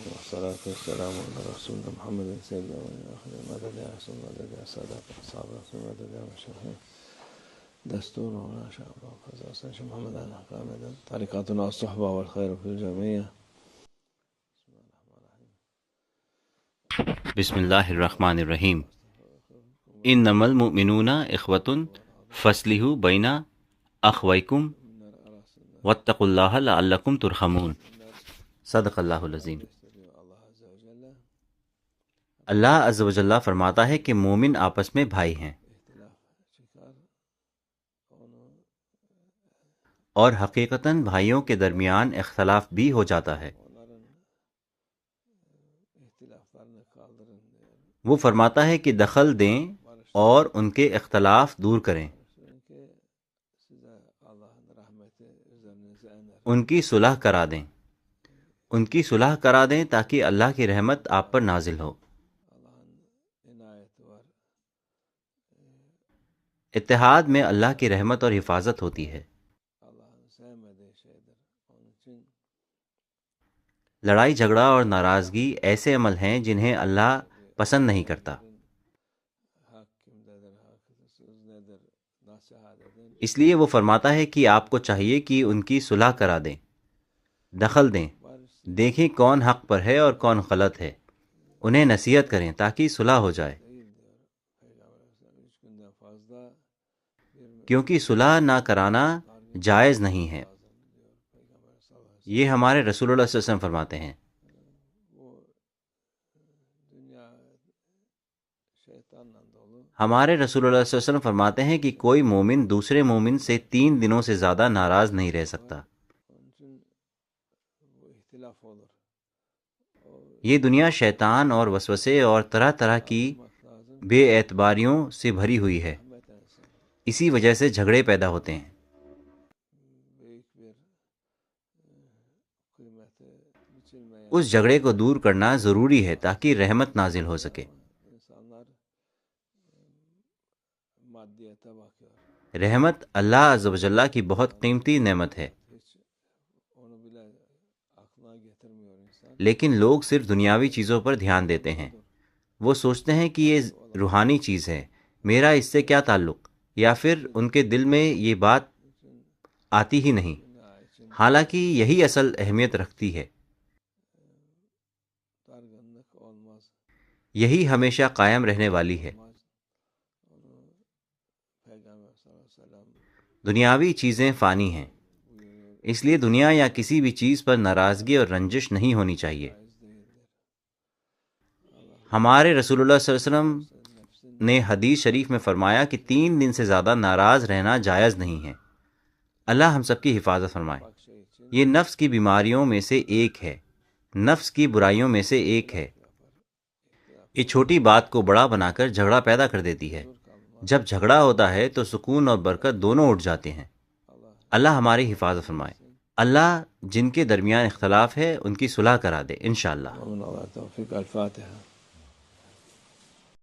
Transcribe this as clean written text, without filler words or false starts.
والصلاة والسلام على رسول محمد سيدنا مدد يا رسول مدد يا صادق أصحاب رسول مدد يا مشرفين دستور ولا شاء الله فزاسا محمد على قامدا طريقتنا الصحبة والخير في الجميع. بسم اللہ الرحمن الرحیم. انما المؤمنون اخوۃ فاصلحوا بین اخویکم واتقوا اللہ لعلکم ترحمون. صدق اللہ العظیم. اللہ عز و جل فرماتا ہے کہ مومن آپس میں بھائی ہیں، اور حقیقتاً بھائیوں کے درمیان اختلاف بھی ہو جاتا ہے. وہ فرماتا ہے کہ دخل دیں اور ان کے اختلاف دور کریں، ان کی صلح کرا دیں، ان کی صلح کرا دیں تاکہ اللہ کی رحمت آپ پر نازل ہو. اتحاد میں اللہ کی رحمت اور حفاظت ہوتی ہے. لڑائی جھگڑا اور ناراضگی ایسے عمل ہیں جنہیں اللہ پسند نہیں کرتا. اس لیے وہ فرماتا ہے کہ آپ کو چاہیے کہ ان کی صلح کرا دیں، دخل دیں، دیکھیں کون حق پر ہے اور کون غلط ہے، انہیں نصیحت کریں تاکہ صلح ہو جائے، کیونکہ صلح نہ کرانا جائز نہیں ہے. یہ ہمارے رسول اللہ صلی اللہ علیہ وسلم فرماتے ہیں. ہمارے رسول اللہ صلی اللہ علیہ وسلم فرماتے ہیں کہ کوئی مومن دوسرے مومن سے 3 دنوں سے زیادہ ناراض نہیں رہ سکتا. یہ دنیا شیطان اور وسوسے اور طرح طرح کی بے اعتباریوں سے بھری ہوئی ہے، اسی وجہ سے جھگڑے پیدا ہوتے ہیں. اس جھگڑے کو دور کرنا ضروری ہے تاکہ رحمت نازل ہو سکے. رحمت اللہ عز و جل کی بہت قیمتی نعمت ہے، لیکن لوگ صرف دنیاوی چیزوں پر دھیان دیتے ہیں. وہ سوچتے ہیں کہ یہ روحانی چیز ہے، میرا اس سے کیا تعلق، یا پھر ان کے دل میں یہ بات آتی ہی نہیں، حالانکہ یہی اصل اہمیت رکھتی ہے. یہی ہمیشہ قائم رہنے والی ہے. دنیاوی چیزیں فانی ہیں، اس لیے دنیا یا کسی بھی چیز پر ناراضگی اور رنجش نہیں ہونی چاہیے. ہمارے رسول اللہ صلی اللہ علیہ وسلم نے حدیث شریف میں فرمایا کہ 3 دن سے زیادہ ناراض رہنا جائز نہیں ہے. اللہ ہم سب کی حفاظت فرمائے. یہ نفس کی بیماریوں میں سے ایک ہے، نفس کی برائیوں میں سے ایک ہے. یہ چھوٹی بات کو بڑا بنا کر جھگڑا پیدا کر دیتی ہے. جب جھگڑا ہوتا ہے تو سکون اور برکت دونوں اٹھ جاتے ہیں. اللہ ہماری حفاظت فرمائے. اللہ جن کے درمیان اختلاف ہے ان کی صلح کرا دے انشاءاللہ. الفاتحة.